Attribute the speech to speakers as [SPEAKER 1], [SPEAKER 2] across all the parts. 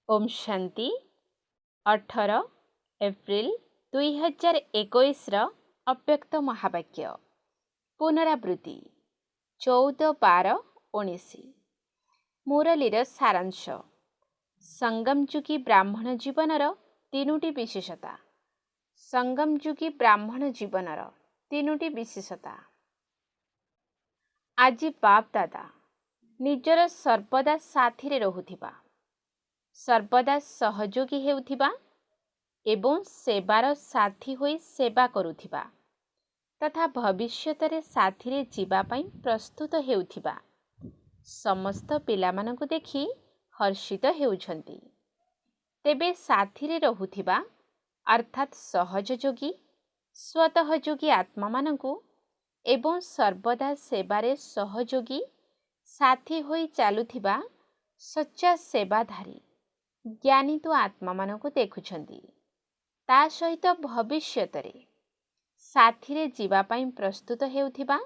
[SPEAKER 1] Om Shanti 18 April 2021 अव्यक्त महावाक्य पुनरावृत्ति 14-12-19 मुरलीर सारांश संगमयुगी ब्राह्मण जीवनर तीनोटी विशेषता संगमयुगी ब्राह्मण जीवनर तीनोटी विशेषता आजी बाप दादा निजर सर्वदा साथी रहुथिबा सर्वदा सहयोगी हेउथिबा एवं सेवार साथी होई सेवा करुथिबा तथा भविष्यतरे साथीरे जीवा पई प्रस्तुत हेउथिबा समस्त पिलामानंकु देखि हर्षित हेउछंती। तेबे साथीरे रहुथिबा अर्थात सहजयोगी स्वतःयोगी आत्मा मानंकु एवं सर्वदा सेवारे सहयोगी साथी होई चालुथिबा सच्चा सेवाधारी ज्ञानी तो आत्मा मानंकु देखुछंती। ता सहित भविष्यतरे साथीरे जीवा पई प्रस्तुत हेउथिबा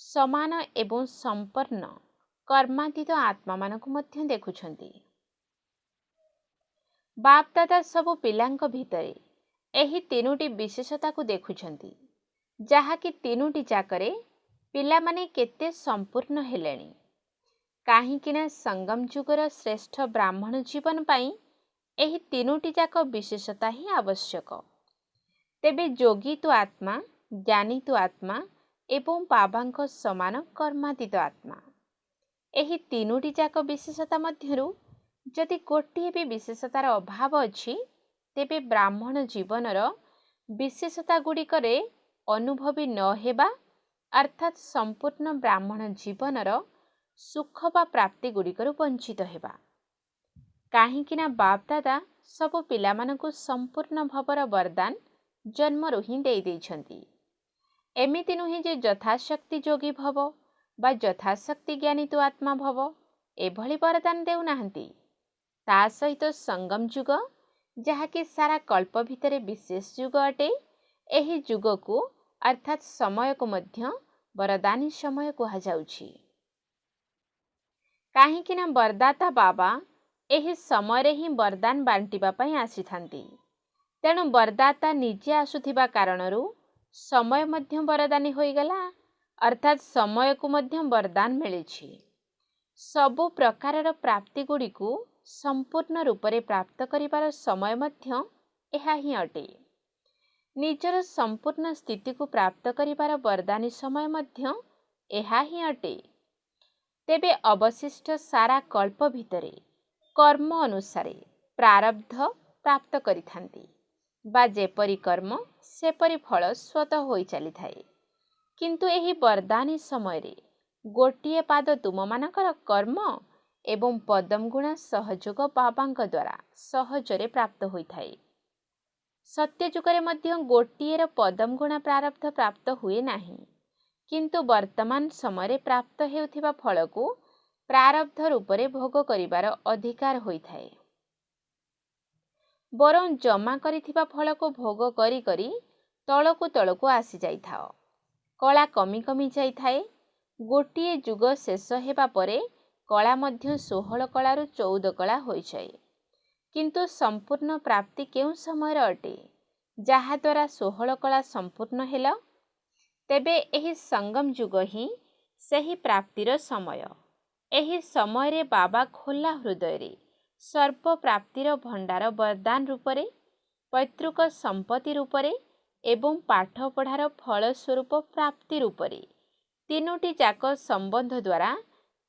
[SPEAKER 1] समान एवं संपन्न कर्मातीत आत्मा मानंकु मध्य देखुछंती। बाप दादा सबु पिलांक भितरे एही तीनोटी विशेषता को देखुछंती जहा कि तीनोटी जाकरे पिला माने केते संपूर्ण हेलेनी। काहींकिना संगम जुगर श्रेष्ठ ब्राह्मण जीवन पाई एही तीनोटी जाक विशेषता ही आवश्यक। तेबे योगी तो आत्मा ज्ञानी तो आत्मा एवं बाबांक समान कर्मातीत आत्मा एही तीनोटी जाक विशेषता मध्यरु जदि गोटिए भी विशेषतार अभाव अछि तेबे ब्राह्मण जीवनर विशेषता गुड़िकरे अनुभवी न हेबा अर्थात संपूर्ण ब्राह्मण जीवनर सुख बा प्राप्ति गुड़िकरु वंचित हेबा। काहींकिना बाप दादा सबु पिलामानंकु संपूर्ण भवर वरदान जन्मरु ही देई देइछंती। एमिति नुहे जे यथाशक्ति योगी भव बा यथाशक्ति ज्ञानी तो आत्मा भव एभली वरदान देउ नाहंती। ता सहित संगम युग जहाकि सारा कल्प भितरे विशेष युग अटे एही युग को अर्थात समय को मध्य वरदानी समय कहा जाउछि। काहींकिना वरदाता बाबा एही समय ही वरदान बांटिबा पई आसीथांती। तेणु वरदाता निजे आसुथिबा कारणरू समय मध्य वरदानी होईगला अर्थात समय को मध्य वरदान मिलिछि। सबु प्रकारर प्राप्ति गुड़िकु संपूर्ण रूपरे प्राप्त करिबार समय मध्य एहा ही अटे। निजर संपूर्ण स्थिति को प्राप्त करिबार वरदानी समय मध्य एहा ही अटे। तेबे अवशिष्ट सारा कल्प भितरे कर्म अनुसारे प्रारब्ध प्राप्त करिथांती बा जेपरि कर्म सेपरि फल स्वतः होई चली थाए। किंतु एही वरदानी समय रे गोटिए पाद तुममानकर कर्म एवं पदम गुणा सहयोग बाबांक द्वारा सहजरे प्राप्त होई थाए। सत्य जुगरे मध्य गोटिएर पदम गुणा प्रारब्ध प्राप्त हुए नाही। किंतु वर्तमान समय प्राप्त हेउथिबा फल को प्रारब्ध रूपरे भोग करिबार अधिकार होई थाए। बरं जमा करिथिबा फल को भोग करी करी तळकु तळकु आसी जाई थाओ। कला कमी कमी जाई थाए। गोटिए जुग शेष हेबा परे कला मध्य 16 कलारु 14 कला होई जाए। किंतु संपूर्ण प्राप्ति केउ समय अटे जहा द्वारा 16 कला संपूर्ण हेला। तेबे एही संगम युग ही सही प्राप्तिर समय। एही समय रे बाबा खोला हृदय रे सर्व प्राप्तिर भंडार वरदान रूपरे पैतृक संपत्ति रूपरे एवं पाठ पढ़ार फल स्वरूप प्राप्ति रूपरे तीनोटी जाक संबंध द्वारा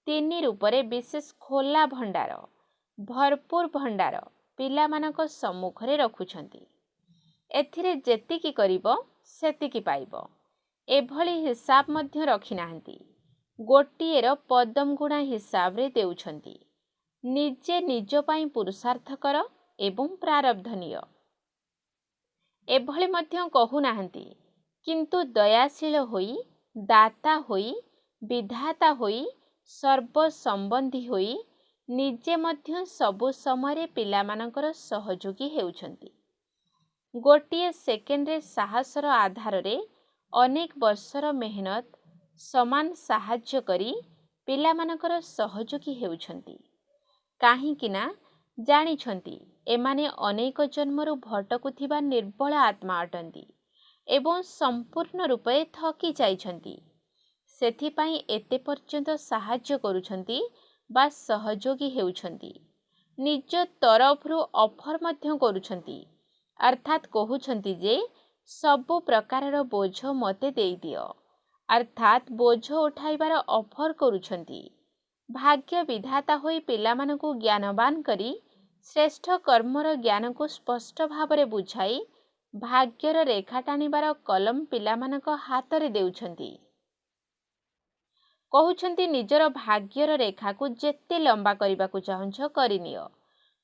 [SPEAKER 1] तीन रूपरे विशेष खोला भंडार भरपूर भंडार पिला मानक सम्मुख रे रखुछंती। एथिरे जेतिकी करिवो सेतिकी पाइबो एभली हिसाब मध्य रखी नाहंती। गोटिएर पदम गुणा हिसाब रे देउछंती। निजे निज पाई पुरुषार्थ कर एवं प्रारब्ध निय एभली मध्य कहु नाहंती। किंतु दयाशील होई दाता होई विधाता होई सर्व संबंधी होई निजे मध्य सबु समय पिला मानकर सहयोगी हेउछंती। गोटिए सेकेंड रे साहसर आधार रे अनेक वर्षर मेहनत समान साहाय्य करी पिला मानकर सहयोगी हेउछंती। काहींकिना ଜାଣିଛନ୍ତି ଏମାନେ ଅନେକ ଜନ୍ମରୁ ଭଟକୁଥିବା ନିର୍ବଳ ଆତ୍ମା ଅଟନ୍ତି ଏବଂ ସମ୍ପୂର୍ଣ୍ଣ ରୂପେ ଥକି ଯାଇଛନ୍ତି। ସେଥିପାଇଁ ଏତେ ପର୍ଯ୍ୟନ୍ତ ସାହାଯ୍ୟ କରୁଛନ୍ତି ବା ସହଯୋଗୀ ହେଉଛନ୍ତି। ନିଜ ତରଫରୁ ଅଫର ମଧ୍ୟ କରୁଛନ୍ତି, ଅର୍ଥାତ୍ କହୁଛନ୍ତି ଯେ ସବୁ ପ୍ରକାରର ବୋଝ ମୋତେ ଦେଇଦିଅ, ଅର୍ଥାତ୍ ବୋଝ ଉଠାଇବାର ଅଫର କରୁଛନ୍ତି। ଭାଗ୍ୟ ବିଧାତା ହୋଇ ପିଲାମାନଙ୍କୁ ଜ୍ଞାନବାନ କରି ଶ୍ରେଷ୍ଠ କର୍ମର ଜ୍ଞାନକୁ ସ୍ପଷ୍ଟ ଭାବରେ ବୁଝାଇ ଭାଗ୍ୟର ରେଖା ଟାଣିବାର କଲମ ପିଲାମାନଙ୍କ ହାତରେ ଦେଉଛନ୍ତି। କହୁଛନ୍ତି ନିଜର ଭାଗ୍ୟର ରେଖାକୁ ଯେତେ ଲମ୍ବା କରିବାକୁ ଚାହୁଁଛ କରିନିଅ।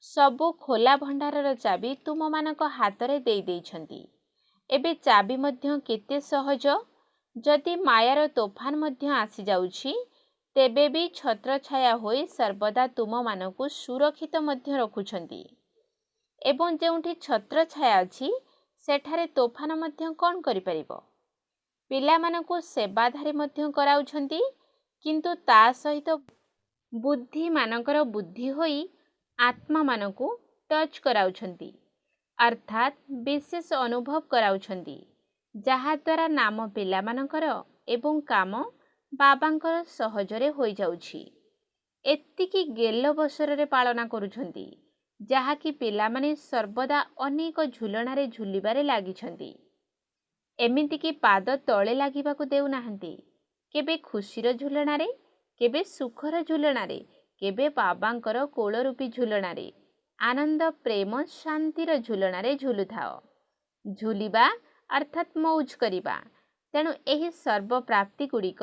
[SPEAKER 1] ସବୁ ଖୋଲା ଭଣ୍ଡାରର ଚାବି ତୁମମାନଙ୍କ ହାତରେ ଦେଇଛନ୍ତି। ଏବେ ଚାବି ମଧ୍ୟ କେତେ ସହଜ। ଯଦି ମାୟାର ତୋଫାନ ମଧ୍ୟ ଆସିଯାଉଛି, ତେବେ ବି ଛତ୍ରଛାୟା ହୋଇ ସର୍ବଦା ତୁମମାନଙ୍କୁ ସୁରକ୍ଷିତ ମଧ୍ୟ ରଖୁଛନ୍ତି। ଏବଂ ଯେଉଁଠି ଛତ୍ରଛାୟା ଅଛି ସେଠାରେ ତୋଫାନ ମଧ୍ୟ କ'ଣ କରିପାରିବ? ପିଲାମାନଙ୍କୁ ସେବାଧାରୀ ମଧ୍ୟ କରାଉଛନ୍ତି, କିନ୍ତୁ ତା ସହିତ ବୁଦ୍ଧିମାନଙ୍କର ବୁଦ୍ଧି ହୋଇ ଆତ୍ମାମାନଙ୍କୁ ଟଚ୍ କରାଉଛନ୍ତି, ଅର୍ଥାତ୍ ବିଶେଷ ଅନୁଭବ କରାଉଛନ୍ତି, ଯାହାଦ୍ୱାରା ନାମ ପିଲାମାନଙ୍କର ଏବଂ କାମ ବାବାଙ୍କର ସହଜରେ ହୋଇଯାଉଛି। ଏତିକି ଗେଲ ବସରରେ ପାଳନା କରୁଛନ୍ତି, ଯାହାକି ପିଲାମାନେ ସର୍ବଦା ଅନେକ ଝୁଲଣାରେ ଝୁଲିବାରେ ଲାଗିଛନ୍ତି। ଏମିତିକି ପାଦ ତଳେ ଲାଗିବାକୁ ଦେଉନାହାନ୍ତି। କେବେ ଖୁସିର ଝୁଲଣାରେ, କେବେ ସୁଖର ଝୁଲଣାରେ, କେବେ ବାବାଙ୍କର କୋଳରୂପୀ ଝୁଲଣାରେ, ଆନନ୍ଦ ପ୍ରେମ ଶାନ୍ତିର ଝୁଲଣାରେ ଝୁଲୁଥାଅ। ଝୁଲିବା ଅର୍ଥାତ୍ ମଉଜ କରିବା। ତେଣୁ ଏହି ସର୍ବପ୍ରାପ୍ତିଗୁଡ଼ିକ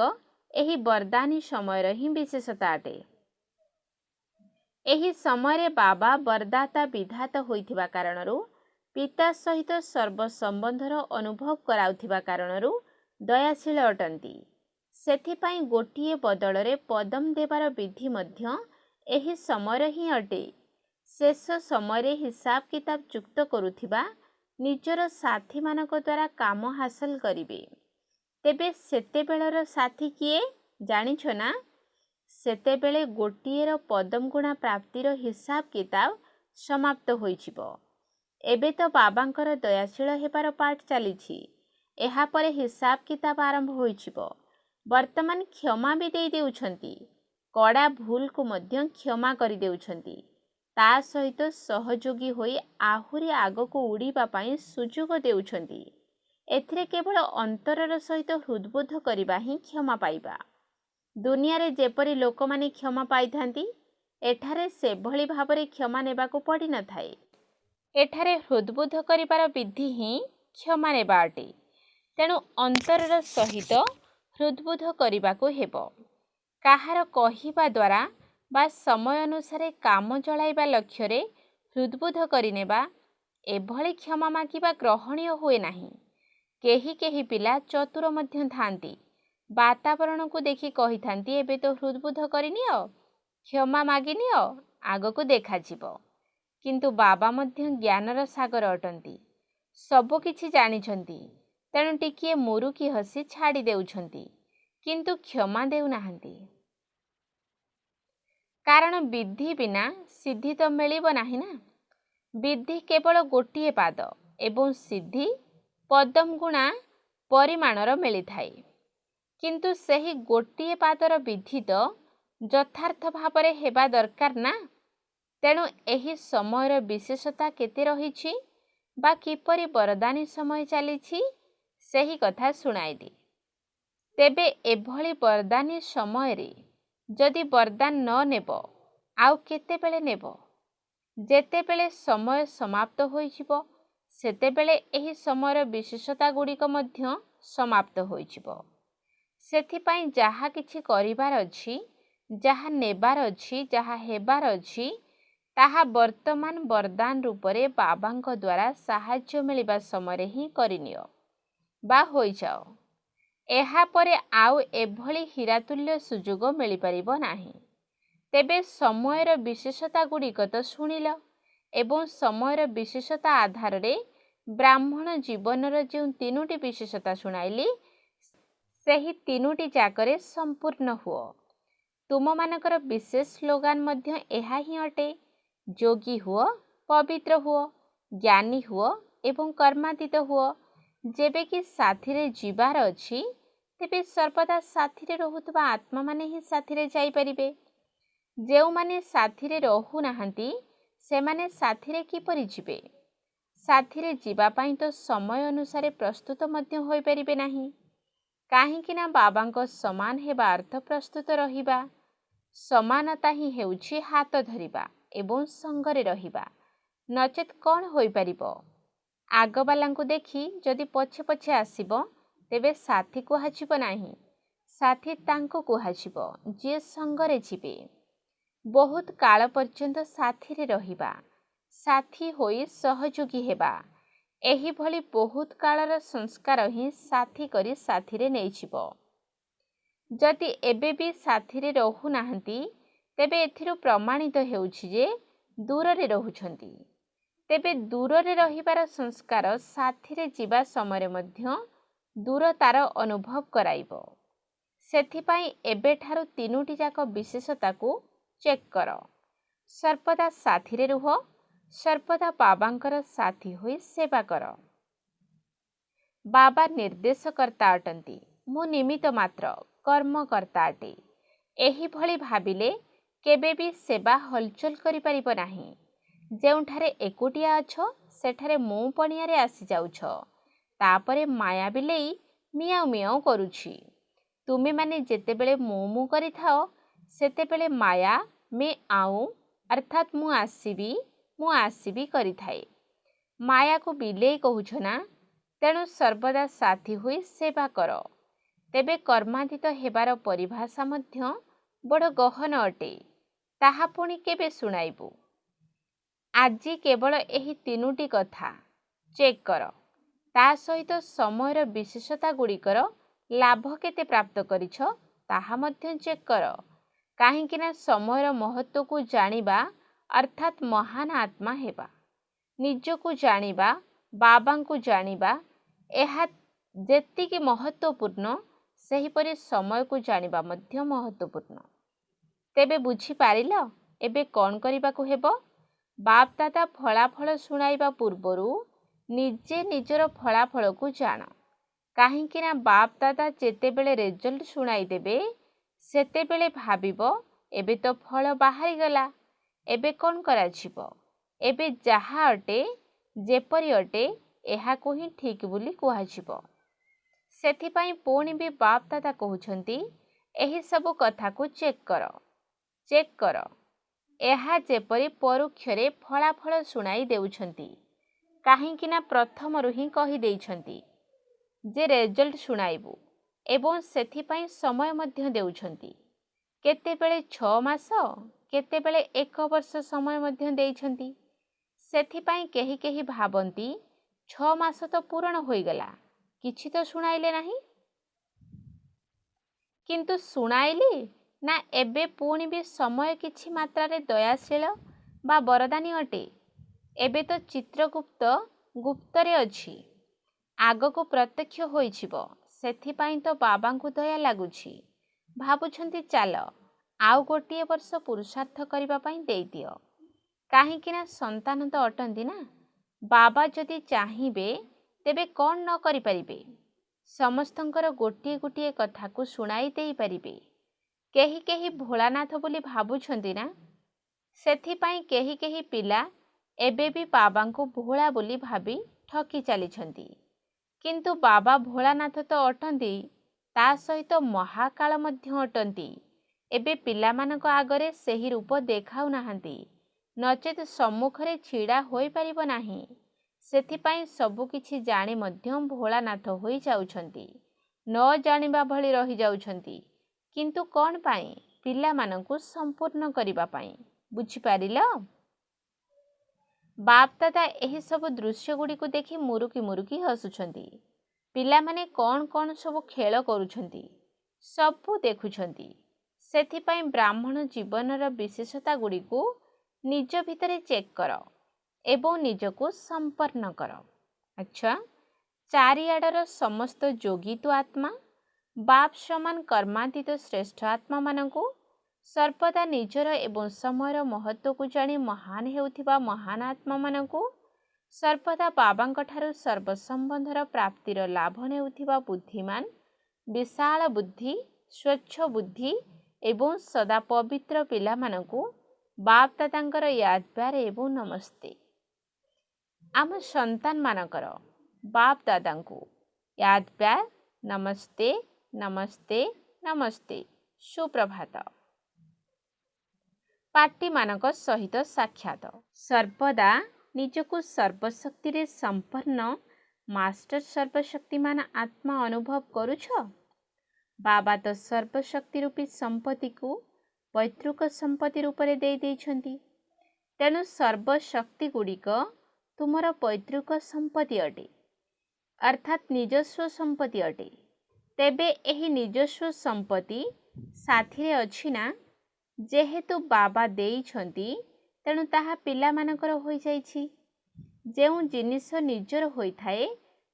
[SPEAKER 1] ଏହି ବରଦାନୀ ସମୟର ହିଁ ବିଶେଷତା ଅଟେ। ଏହି ସମୟରେ ବାବା ବରଦାତା ବିଧାତା ହୋଇଥିବା କାରଣରୁ, ପିତା ସହିତ ସର୍ବ ସମ୍ବନ୍ଧର ଅନୁଭବ କରାଉଥିବା କାରଣରୁ ଦୟାଶୀଳ ଅଟନ୍ତି। ସେଥିପାଇଁ ଗୋଟିଏ ବଦଳରେ ପଦମ ଦେବାର ବିଧି ମଧ୍ୟ ଏହି ସମୟରେ ହିଁ ଅଟେ। ଶେଷ ସମୟରେ ହିସାବ କିତାବ ଯୁକ୍ତ କରୁଥିବା ନିଜର ସାଥୀମାନଙ୍କ ଦ୍ୱାରା କାମ ହାସଲ କରିବେ। ତେବେ ସେତେବେଳର ସାଥୀ କିଏ ଜାଣିଛ ନା? ସେତେବେଳେ ଗୋଟିଏର ପଦମଗୁଣା ପ୍ରାପ୍ତିର ହିସାବ କିତାବ ସମାପ୍ତ ହୋଇଯିବ। ଏବେ ତ ବାବାଙ୍କର ଦୟାଶୀଳ ହେବାର ପାଠ ଚାଲିଛି। ଏହାପରେ ହିସାବ କିତାବ ଆରମ୍ଭ ହୋଇଯିବ। ବର୍ତ୍ତମାନ କ୍ଷମା ବି ଦେଇ ଦେଉଛନ୍ତି। କଡ଼ା ଭୁଲକୁ ମଧ୍ୟ କ୍ଷମା କରିଦେଉଛନ୍ତି। ତା ସହିତ ସହଯୋଗୀ ହୋଇ ଆହୁରି ଆଗକୁ ଉଡ଼ିବା ପାଇଁ ସୁଯୋଗ ଦେଉଛନ୍ତି। ଏଥିରେ କେବଳ ଅନ୍ତରର ସହିତ ହୃଦ୍ବୋଧ କରିବା ହିଁ କ୍ଷମା ପାଇବା। ଦୁନିଆରେ ଯେପରି ଲୋକମାନେ କ୍ଷମା ପାଇଥାନ୍ତି, ଏଠାରେ ସେଭଳି ଭାବରେ କ୍ଷମା ନେବାକୁ ପଡ଼ିନଥାଏ। ଏଠାରେ ହୃଦ୍ବୋଧ କରିବାର ବିଧି ହିଁ କ୍ଷମା ନେବା ଅଟେ। ତେଣୁ ଅନ୍ତରର ସହିତ ହୃଦ୍ବୋଧ କରିବାକୁ ହେବ। କାହାର କହିବା ଦ୍ୱାରା ବା ସମୟ ଅନୁସାରେ କାମ ଚଳାଇବା ଲକ୍ଷ୍ୟରେ ହୃଦ୍ବୋଧ କରିନେବା, ଏଭଳି କ୍ଷମା ମାଗିବା ଗ୍ରହଣୀୟ ହୁଏ ନାହିଁ। କେହି କେହି ପିଲା ଚତୁର ମଧ୍ୟ ଥାନ୍ତି। ବାତାବରଣକୁ ଦେଖି କହିଥାନ୍ତି, ଏବେ ତ ହୃଦ୍ବୋଧ କରିନିଅ, କ୍ଷମା ମାଗିନିଅ, ଆଗକୁ ଦେଖାଯିବ। କିନ୍ତୁ ବାବା ମଧ୍ୟ ଜ୍ଞାନର ସାଗର ଅଟନ୍ତି। ସବୁ କିଛି ଜାଣିଛନ୍ତି। ତେଣୁ ଟିକିଏ ମୁରୁକି ହସି ଛାଡ଼ି ଦେଉଛନ୍ତି, କିନ୍ତୁ କ୍ଷମା ଦେଉନାହାନ୍ତି। କାରଣ ବିଧି ବିନା ସିଦ୍ଧି ତ ମିଳିବ ନାହିଁ ନା। ବିଧି କେବଳ ଗୋଟିଏ ପାଦ ଏବଂ ସିଦ୍ଧି ପଦମଗୁଣା ପରିମାଣର ମିଳିଥାଏ। କିନ୍ତୁ ସେହି ଗୋଟିଏ ପାଦର ବିଧି ତ ଯଥାର୍ଥ ଭାବରେ ହେବା ଦରକାର ନା। ତେଣୁ ଏହି ସମୟର ବିଶେଷତା କେତେ ରହିଛି ବା କିପରି ବରଦାନୀ ସମୟ ଚାଲିଛି, ସେହି କଥା ଶୁଣାଇଲି। ତେବେ ଏଭଳି ବରଦାନୀ ସମୟରେ ଯଦି ବରଦାନ ନ ନେବ, ଆଉ କେତେବେଳେ ନେବ? ଯେତେବେଳେ ସମୟ ସମାପ୍ତ ହୋଇଯିବ, ସେତେବେଳେ ଏହି ସମୟର ବିଶେଷତା ଗୁଡ଼ିକ ମଧ୍ୟ ସମାପ୍ତ ହୋଇଯିବ। ସେଥିପାଇଁ ଯାହା କିଛି କରିବାର ଅଛି, ଯାହା ନେବାର ଅଛି, ଯାହା ହେବାର ଅଛି, ତାହା ବର୍ତ୍ତମାନ ବରଦାନ ରୂପରେ ବାବାଙ୍କ ଦ୍ୱାରା ସାହାଯ୍ୟ ମିଳିବା ସମୟରେ ହିଁ କରିନିଅ ବା ହୋଇଯାଅ। ଏହାପରେ ଆଉ ଏଭଳି ହୀରାତୁଲ୍ୟ ସୁଯୋଗ ମିଳିପାରିବ ନାହିଁ। ତେବେ ସମୟର ବିଶେଷତା ଗୁଡ଼ିକ ତ ଶୁଣିଲ ଏବଂ ସମୟର ବିଶେଷତା ଆଧାରରେ ବ୍ରାହ୍ମଣ ଜୀବନର ଯେଉଁ ତିନୋଟି ବିଶେଷତା ଶୁଣାଇଲି, ସେହି ତିନୋଟି ଯାକରେ ସମ୍ପୂର୍ଣ୍ଣ ହୁଅ। ତୁମମାନଙ୍କର ବିଶେଷ ସ୍ଲୋଗାନ ମଧ୍ୟ ଏହା ହିଁ ଅଟେ ଯୋଗୀ ହୁଅ, ପବିତ୍ର ହୁଅ, ଜ୍ଞାନୀ ହୁଅ ଏବଂ କର୍ମାତୀତ ହୁଅ। ଯେବେ କି ସାଥିରେ ଯିବାର ଅଛି, ତେବେ ସର୍ବଦା ସାଥିରେ ରହୁଥିବା ଆତ୍ମାମାନେ ହିଁ ସାଥିରେ ଯାଇପାରିବେ। ଯେଉଁମାନେ ସାଥିରେ ରହୁନାହାନ୍ତି, ସେମାନେ ସାଥିରେ କିପରି ଯିବେ? ସାଥିରେ ଯିବା ପାଇଁ ତ ସମୟ ଅନୁସାରେ ପ୍ରସ୍ତୁତ ମଧ୍ୟ ହୋଇପାରିବେ ନାହିଁ। କାହିଁକି ନା ବାବାଙ୍କ ସମାନ ହେବା ଅର୍ଥ ପ୍ରସ୍ତୁତ ରହିବା। ସମାନତା ହିଁ ହେଉଛି ହାତ ଧରିବା ଏବଂ ସଙ୍ଗରେ ରହିବା। ନଚେତ୍ କ'ଣ ହୋଇପାରିବ? ଆଗବାଲାଙ୍କୁ ଦେଖି ଯଦି ପଛେ ପଛେ ଆସିବ, ତେବେ ସାଥୀ କୁହାଯିବ ନାହିଁ। ସାଥୀ ତାଙ୍କୁ କୁହାଯିବ ଯିଏ ସଙ୍ଗରେ ଯିବେ। ବହୁତ କାଳ ପର୍ଯ୍ୟନ୍ତ ସାଥିରେ ରହିବା, ସାଥୀ ହୋଇ ସହଯୋଗୀ ହେବା, ଏହିଭଳି ବହୁତ କାଳର ସଂସ୍କାର ହିଁ ସାଥୀ କରି ସାଥିରେ ନେଇଯିବ। ଯଦି ଏବେ ବି ସାଥିରେ ରହୁନାହାନ୍ତି, ତେବେ ଏଥିରୁ ପ୍ରମାଣିତ ହେଉଛି ଯେ ଦୂରରେ ରହୁଛନ୍ତି। ତେବେ ଦୂରରେ ରହିବାର ସଂସ୍କାର ସାଥିରେ ଯିବା ସମୟରେ ମଧ୍ୟ ଦୂରତାର ଅନୁଭବ କରାଇବ। ସେଥିପାଇଁ ଏବେଠାରୁ 3ଟି ଯାକ ବିଶେଷତାକୁ ଚେକ୍ କର। ସର୍ବଦା ସାଥିରେ ରୁହ, ସର୍ବଦା ବାବାଙ୍କର ସାଥୀ ହୋଇ ସେବା କର। ବାବା ନିର୍ଦ୍ଦେଶକର୍ତ୍ତା ଅଟନ୍ତି, ମୁଁ ନିମିତ୍ତ ମାତ୍ର କର୍ମକର୍ତ୍ତା ଅଟେ। ଏହିଭଳି ଭାବିଲେ କେବେ ବି ସେବା ହଲଚଲ କରିପାରିବ ନାହିଁ। ଯେଉଁଠାରେ ଏକୁଟିଆ ଅଛ, ସେଠାରେ ମୁଁ ପଣିଆରେ ଆସିଯାଉଛ। ତାପରେ ମାୟା ବିଲେଇ ମିଆଉ ମିଆଉ କରୁଛି। ତୁମେମାନେ ଯେତେବେଳେ ମୁଁ କରିଥାଅ, ସେତେବେଳେ ମାୟା ମେ ଆଉଁ ଅର୍ଥାତ୍ ମୁଁ ଆସିବି କରିଥାଏ। ମାୟାକୁ ବିଲେଇ କହୁଛ ନା? ତେଣୁ ସର୍ବଦା ସାଥୀ ହୋଇ ସେବା କର। ତେବେ କର୍ମାତୀତ ହେବାର ପରିଭାଷା ମଧ୍ୟ ବଡ଼ ଗହନ ଅଟେ। ତାହା ପୁଣି କେବେ ଶୁଣାଇବୁ? ଆଜି କେବଳ ଏହି 3ଟି କଥା ଚେକ୍ କର। ତା ସହିତ ସମୟର ବିଶେଷତା ଗୁଡ଼ିକର ଲାଭ କେତେ ପ୍ରାପ୍ତ କରିଛ, ତାହା ମଧ୍ୟ ଚେକ୍ କର। କାହିଁକି ନା ସମୟର ମହତ୍ତ୍ୱକୁ ଜାଣିବା ଅର୍ଥାତ୍ ମହାନ ଆତ୍ମା ହେବା। ନିଜକୁ ଜାଣିବା, ବାବାଙ୍କୁ ଜାଣିବା, ଏହା ଯେତିକି ମହତ୍ତ୍ୱପୂର୍ଣ୍ଣ, ସେହିପରି ସମୟକୁ ଜାଣିବା ମଧ୍ୟ ମହତ୍ତ୍ୱପୂର୍ଣ୍ଣ। ତେବେ ବୁଝିପାରିଲ ଏବେ କ'ଣ କରିବାକୁ ହେବ? ବାପ ଦାଦା ଫଳାଫଳ ଶୁଣାଇବା ପୂର୍ବରୁ ନିଜେ ନିଜର ଫଳାଫଳକୁ ଜାଣ। କାହିଁକି ନା ବାପ ଦାଦା ଯେତେବେଳେ ରେଜଲ୍ଟ ଶୁଣାଇଦେବେ, ସେତେବେଳେ ଭାବିବ ଏବେ ତ ଫଳ ବାହାରିଗଲା, ଏବେ କ'ଣ କରାଯିବ? ଏବେ ଯାହା ଅଟେ, ଯେପରି ଅଟେ, ଏହାକୁ ହିଁ ଠିକ୍ ବୋଲି କୁହାଯିବ। ସେଥିପାଇଁ ପୁଣି ବି ବାପ ଦାଦା କହୁଛନ୍ତି, ଏହିସବୁ କଥାକୁ ଚେକ୍ କର। ଚେକ୍ କର। ଏହା ଯେପରି ପରୋକ୍ଷରେ ଫଳାଫଳ ଶୁଣାଇ ଦେଉଛନ୍ତି। କାହିଁକି ନା ପ୍ରଥମରୁ ହିଁ କହିଦେଇଛନ୍ତି ଯେ ରେଜଲ୍ଟ ଶୁଣାଇବୁ ଏବଂ ସେଥିପାଇଁ ସମୟ ମଧ୍ୟ ଦେଉଛନ୍ତି। କେତେବେଳେ 6 ମାସ, କେତେବେଳେ 1 ବର୍ଷ ସମୟ ମଧ୍ୟ ଦେଇଛନ୍ତି। ସେଥିପାଇଁ କେହି କେହି ଭାବନ୍ତି 6 ମାସ ତ ପୂରଣ ହୋଇଗଲା, କିଛି ତ ଶୁଣାଇଲେ ନାହିଁ। କିନ୍ତୁ ଶୁଣାଇଲି ନା ଏବେ ପୁଣି ବି ସମୟ କିଛି ମାତ୍ରାରେ ଦୟାଶୀଳ ବା ବରଦାନୀ ଅଟେ। ଏବେ ତ ଚିତ୍ରଗୁପ୍ତ ଗୁପ୍ତରେ ଅଛି, ଆଗକୁ ପ୍ରତ୍ୟକ୍ଷ ହୋଇଯିବ। ସେଥିପାଇଁ ତ ବାବାଙ୍କୁ ଦୟା ଲାଗୁଛି। ଭାବୁଛନ୍ତି ଚାଲ ଆଉ ଗୋଟିଏ ବର୍ଷ ପୁରୁଷାର୍ଥ କରିବା ପାଇଁ ଦେଇଦିଅ। କାହିଁକି ନା ସନ୍ତାନ ତ ଅଟନ୍ତି ନା। ବାବା ଯଦି ଚାହିଁବେ, ତେବେ କ'ଣ ନ କରିପାରିବେ? ସମସ୍ତଙ୍କର ଗୋଟିଏ ଗୋଟିଏ କଥାକୁ ଶୁଣାଇ ଦେଇପାରିବେ। କେହି କେହି ଭୋଳାନାଥ ବୋଲି ଭାବୁଛନ୍ତି ନା? ସେଥିପାଇଁ କେହି କେହି ପିଲା ଏବେ ବି ବାବାଙ୍କୁ ଭୋଳା ବୋଲି ଭାବି ଠକି ଚାଲିଛନ୍ତି। କିନ୍ତୁ ବାବା ଭୋଳାନାଥ ତ ଅଟନ୍ତି, ତା ସହିତ ମହାକାଳ ମଧ୍ୟ ଅଟନ୍ତି। ଏବେ ପିଲାମାନଙ୍କ ଆଗରେ ସେହି ରୂପ ଦେଖାଉନାହାନ୍ତି, ନଚେତ୍ ସମ୍ମୁଖରେ ଛିଡ଼ା ହୋଇପାରିବ ନାହିଁ। ସେଥିପାଇଁ ସବୁକିଛି ଜାଣି ମଧ୍ୟ ଭୋଳାନାଥ ହୋଇ ଯାଉଛନ୍ତି, ନ ଜାଣିବା ଭଳି ରହିଯାଉଛନ୍ତି। କିନ୍ତୁ କ'ଣ ପାଇଁ? ପିଲାମାନଙ୍କୁ ସମ୍ପୂର୍ଣ୍ଣ କରିବା ପାଇଁ। ବୁଝିପାରିଲ? ବାପ ଦାଦା ଏହିସବୁ ଦୃଶ୍ୟଗୁଡ଼ିକୁ ଦେଖି ମୁରୁକି ମୁରୁକି ହସୁଛନ୍ତି। ପିଲାମାନେ କ'ଣ କ'ଣ ସବୁ ଖେଳ କରୁଛନ୍ତି, ସବୁ ଦେଖୁଛନ୍ତି। ସେଥିପାଇଁ ବ୍ରାହ୍ମଣ ଜୀବନର ବିଶେଷତା ଗୁଡ଼ିକୁ ନିଜ ଭିତରେ ଚେକ୍ କର ଏବଂ ନିଜକୁ ସମ୍ପନ୍ନ କର। ଆଚ୍ଛା, ଚାରିଆଡ଼ର ସମସ୍ତ ଯୋଗୀ ତୁ ଆତ୍ମା, ବାପ ସମାନ କର୍ମାତୀତ ଶ୍ରେଷ୍ଠ ଆତ୍ମାମାନଙ୍କୁ सर्वदा निजर एवं समयर महत्व को जानी महान हेउथिबा महान आत्मा मानकु सर्वदा बाबांकठारु सर्वसंबंधर प्राप्तिर लाभ नेउथिबा बुद्धिमान विशाल बुद्धि स्वच्छ बुद्धि एवं सदा पवित्र पिला मानकु बाप दादांकर याद प्यार एवं नमस्ते। आम संतान मानकर बाप दादांकु याद प्यार नमस्ते नमस्ते नमस्ते सुप्रभात। पार्टी मानक सहित साक्षात सर्वदा निजकु सर्वशक्ति रे संपन्न मास्टर सर्वशक्तिमान आत्मा अनुभव करुछ। बाबा तो सर्वशक्ति रूपी संपत्ति को पैतृक संपत्ति रूप में दे देइछंती। तेणु सर्वशक्ति गुड़िक तुमर पैतृक संपत्ति अटे अर्थात निजस्व संपत्ति अटे। तेबे एही निजस्व संपत्ति साथी अछि ना जेहेतु बाबा देइछंती तेणु ताहा पिला मानकर होई जाइछि। जेउ जिनिस निजर होई थाए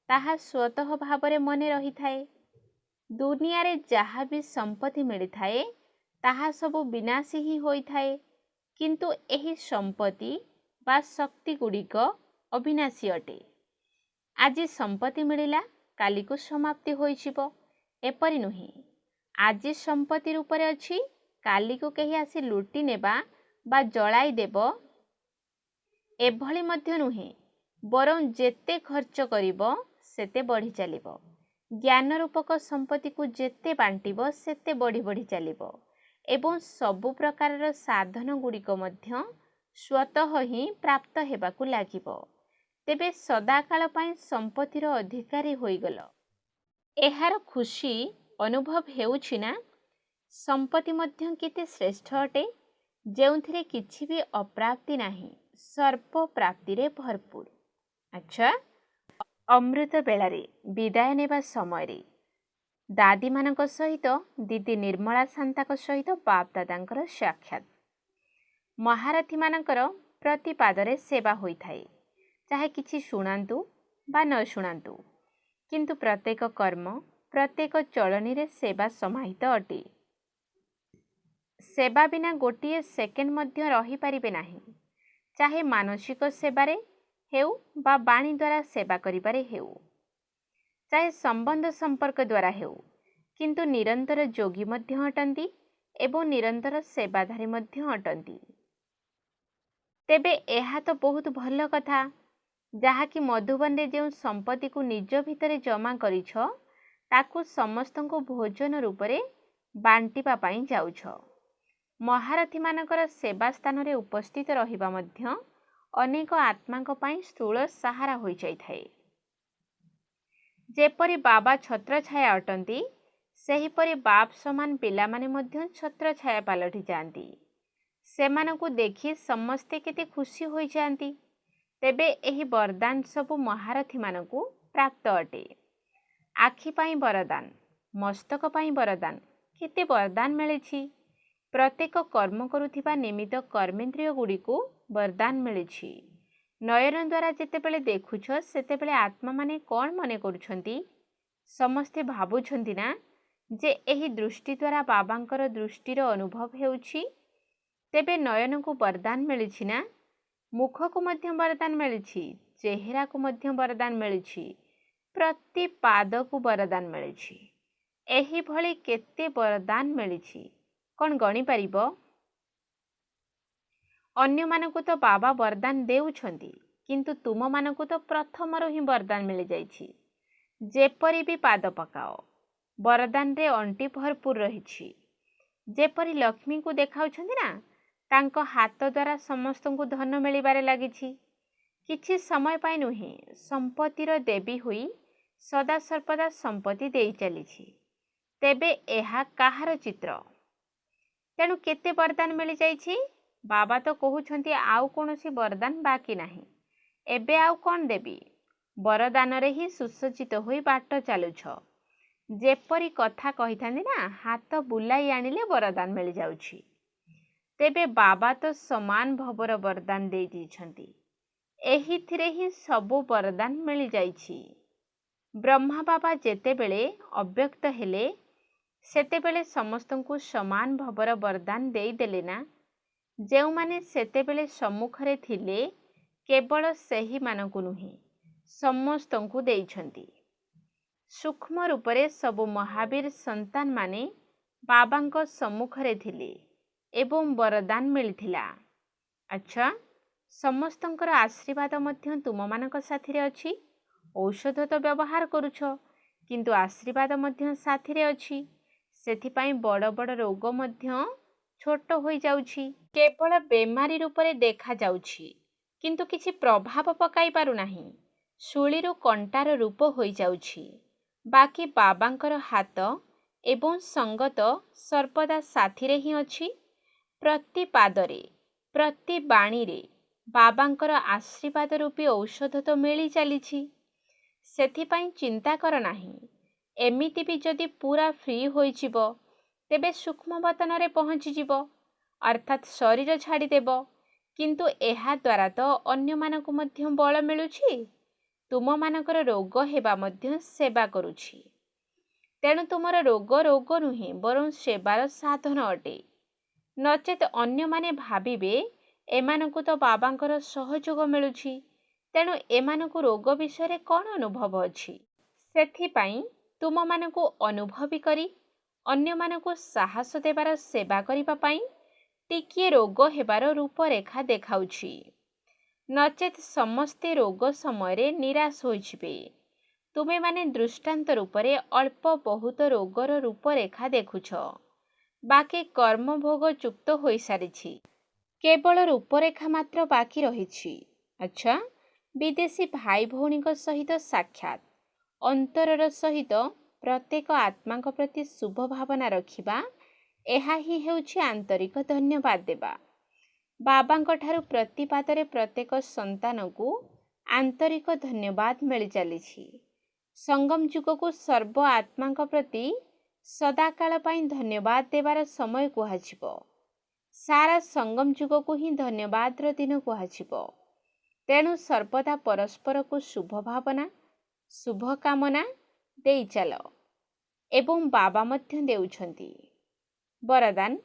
[SPEAKER 1] ताहा स्वतः भावरे मने रही थाए। दुनिया रे जहाँ भी संपत्ति मिली थाए ताहा सबु विनाशी ही होई थाए किंतु एही संपत्ति बा शक्ति गुड़िक अविनाशी अटे। आज संपत्ति मिलिला काली को समाप्ति होई छिबो एपरि नुहे। आज संपत्ति रूपरे अछि काली को केही आसी लुटी नेबा बा जलाई देबो एभली मध्य नुहे। बरं जेते खर्च करिबो सेते बढ़ी चलिबो। ज्ञान रूपक संपत्ति को जेते बांटिबो सेते बढ़ी बढ़ी चलिबो एवं सबु प्रकार साधन गुड़िक मध्य स्वतः ही प्राप्त हेबाकू लागिबो। तेबे सदाकाल पाई संपत्तिर अधिकारी होइगल। एहार खुशी अनुभव हेउछि ना। संपत्ति मध्य केते श्रेष्ठ अटे जेउथिरे किछि भी अप्राप्ति नाही सर्व प्राप्ति रे भरपूर। अच्छा अमृत बेलारे विदाय नेबा समय दादी मानक सहित दीदी निर्मला शांताक सहित बाप दादांकर साक्षात। महारथी मानकर प्रतिपादरे सेवा होई थाए चाहे किछि शुणांतु बा न शुणांतु किंतु प्रत्येक कर्म प्रत्येक चलनी रे सेवा समाहित अटे। सेवा बिना गोटिए सेकेंड मध्य रही पारिबे नाही। चाहे मानसिक सेवारे हेउ बा बाणी द्वारा सेवा करिबारे हेउ चाहे संबंध संपर्क द्वारा हेउ किंतु निरंतर जोगी मध्य अटंती एवं निरंतर सेवाधारी मध्य अटंती। तेबे एहा तो बहुत भल कथा जहा कि मधुबन रे जो संपत्ति को निज भितरे जमा करिछ ताकू समस्तंको भोजन रूपरे बांटिबा पाई जाउछ। महारथी मानकर सेवा स्थान रे उपस्थित रहिबा मध्य अनेक आत्मा पाई स्थूल सहारा होई जाइथाए। जेपरि बाबा छत्र छाया अटंती सेहीपरि बाप समान पिला माने मध्य छत्र छाया पालटी जाती। सेमानकु देखि समस्ते केते खुशी होई जाती। तेबे एही वरदान सबु महारथी मानकु प्राप्त अटे। आखि पाई वरदान मस्तक पाई वरदान केते वरदान मिलेछि। प्रत्येक कर्म करुथिबा निमित्त कर्मेंद्रिय गुड़िकु वरदान मिलिछि। नयन द्वारा जेतेबेले देखुछ सेतेबेले आत्मा माने कौन मने करुछंती समस्ते भाबुछंती ना जे एही दृष्टि द्वारा बाबांकर दृष्टिर अनुभव हेउछि। तेबे नयन को वरदान मिलिछि ना। मुख को मध्य वरदान मिलिछि चेहरा को मध्य वरदान मिलिछि प्रति पाद को वरदान मिलिछि। एही भली केते वरदान मिलिछि कौन गणी पारिबो। अन्य मानकु तो बाबा वरदान देउछंती किंतु तुम मानकु तो प्रथमरो ही वरदान मिल जाइछि। जेपरि भी पाद पकाओ वरदान रे अंटी भरपूर रहिछि। जेपरि लक्ष्मी को देखाउछंती ना तांको हाथ द्वारा समस्त को धन मिलिबारे लागिछि। किछि समय पाई नुहे संपत्तिर देवी हुई सदा सर्वदा संपत्ति देई चलिछि। तेबे एहा काहार चित्र। तेणु केते वरदान मिल जाइछि। बाबा तो कहउछंती आउ कोनोसी वरदान बाकी नाही। एबे आउ कोन देबी। वरदान रे ही सुसज्जित होई बाट चालुछ। जेपरि कथा कहिथांदी ना हाथ बुलाई आनिले वरदान मिल जाउछि। तेबे बाबा तो समान भवर वरदान दे दिछंती। एहिथिरे ही सबु वरदान मिल जाइछि। ब्रह्मा बाबा जेतेबेले अव्यक्त हेले सेतेबेले समस्तंकु समान भावर वरदान देदेले ना। जेउमाने सेतेबेले सम्मुखरे थिले केवल सही मानकु नुहे समस्तंकु देइछंती। सूक्ष्म रूपरे सबु महावीर संतान माने बाबांको सम्मुखरे थिले एवं वरदान मिलिथिला। अच्छा, समस्तंकर आशीर्वाद मध्य तुममानक साथिरे अछि। औषध तो व्यवहार करुछ किंतु आशीर्वाद मध्य साथिरे अछि। सेथिपाई बड़ बड़ रोग मध्य छोट होई जाउछि। केवल बेमारी रूपरे देखा जाउछि किंतु किछि प्रभाव पकाई पारु नाही। सुळीरु कंटार रूप होई जाउछि। बाकी बाबांकर हाथ एवं संगत सर्वदा साथिरे ही अछि। प्रति पादरे प्रति बाणीरे बाबांकर आशीर्वाद रूपी औषध तो मिली चलीछि। सेथिपाई चिंता कर नाही। एमिति भी जदि पूरा फ्री होइजिब तेबे सूक्ष्मवतन रे पहुँची जिब, अर्थात शरीर छाड़ी देब। किंतु एहा द्वारा तो अन्य मानकु मध्य बल मिलुछि। तुम मानकर रोग हेबा मध्य सेवा करुछि। तेणु तुमर रोग रोग नुहे बरं सेवार साधन अटे। नचेत अन्य माने भाबिबे एमानकु तो बाबांकर सहयोग मिलुछि, तेणु एमानकु रोग विषय कौन अनुभव अछि। सेथिपाई तुम मानकु अनुभवी करी अन्य मानकु साहस देवार सेवा करिबा पाई टिकिए रोग हेबार रूपरेखा देखाउछि। नचेत समस्ते रोग समय निराश होइजिबे। तुमे माने दृष्टांत रूपरे अल्प बहुत रोगर रूपरेखा देखुछ। बाकी कर्म भोग चुक्त होई सारिछि। केवल रूपरेखा मात्र बाकी रहिछि। अच्छा, विदेशी भाई भौणी सहित साक्षात अंतरर सहित प्रत्येक आत्मा प्रति शुभ भावना रखिबा, एहा ही हेउछि आंतरिक धन्यवाद देबा। बाबांको ठारु प्रतिपादरे प्रत्येक संतान को आंतरिक धन्यवाद मिली चलीछि। संगम जुग को सर्व आत्मा प्रति सदाकाल पाई धन्यवाद देवार समय कुहाजिबो। सारा संगम जुग को ही धन्यवाद दिन कुहाजिबो। तेणु सर्वदा परस्पर को शुभ भावना शुभ कामना देई चल। एवं बाबा मध्य देउछंती वरदान।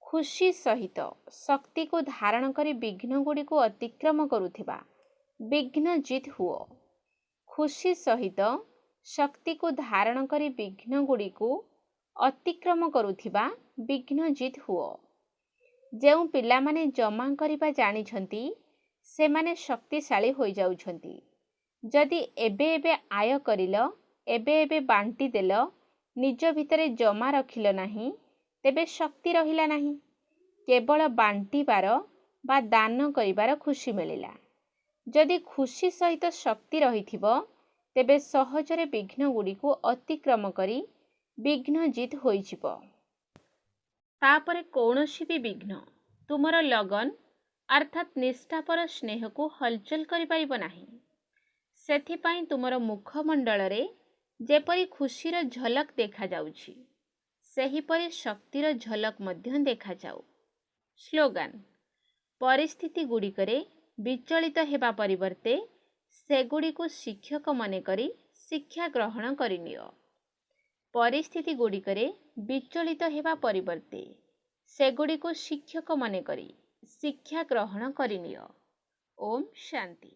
[SPEAKER 1] खुशी सहित शक्ति को धारण करी विघ्न गुड़ी को अतिक्रम करुथिबा विघ्नजित हुओ। खुशी सहित शक्ति को धारण करी विघ्न गुड़ी को अतिक्रम करुथिबा विघ्नजित हुओ। जेउ पिला माने जमा करिबा जानिछंती से माने शक्तिशाली होई जाउछंती। जदि एबे एबे आय करिल एबे एबे बांटी देल निज भितरे जमा रखिल नाही तेबे शक्ति रहिला नाही। केवल बांटीबार बा दान करिबार खुशी मिलिला। जदि खुशी सहित शक्ति रहिथिबो तेबे सहजरे विघ्न गुड़ी को अतिक्रम करी विघ्नजित होइजिबो। तापरे कौनसी भी विघ्न तुमर लगन अर्थात निष्ठापर स्नेह को हलचल करि पाइब नाही। सेथिपाई तुमर मुखमंडल रे जेपरी खुशीर झलक देखा जाउछि सेहीपरि शक्तिर झलक मध्य देखा जाऊ। स्लोगान। परिस्थिति गुड़िकरे विचलित हेबा परिवर्ते सेगुड़ी को शिक्षक मने करी शिक्षा ग्रहण करिनियो। परिस्थिति गुड़िकरे विचलित हेबा परिवर्ते सेगुड़ी को शिक्षक मने करी शिक्षा ग्रहण करिनियो। ओम शांति।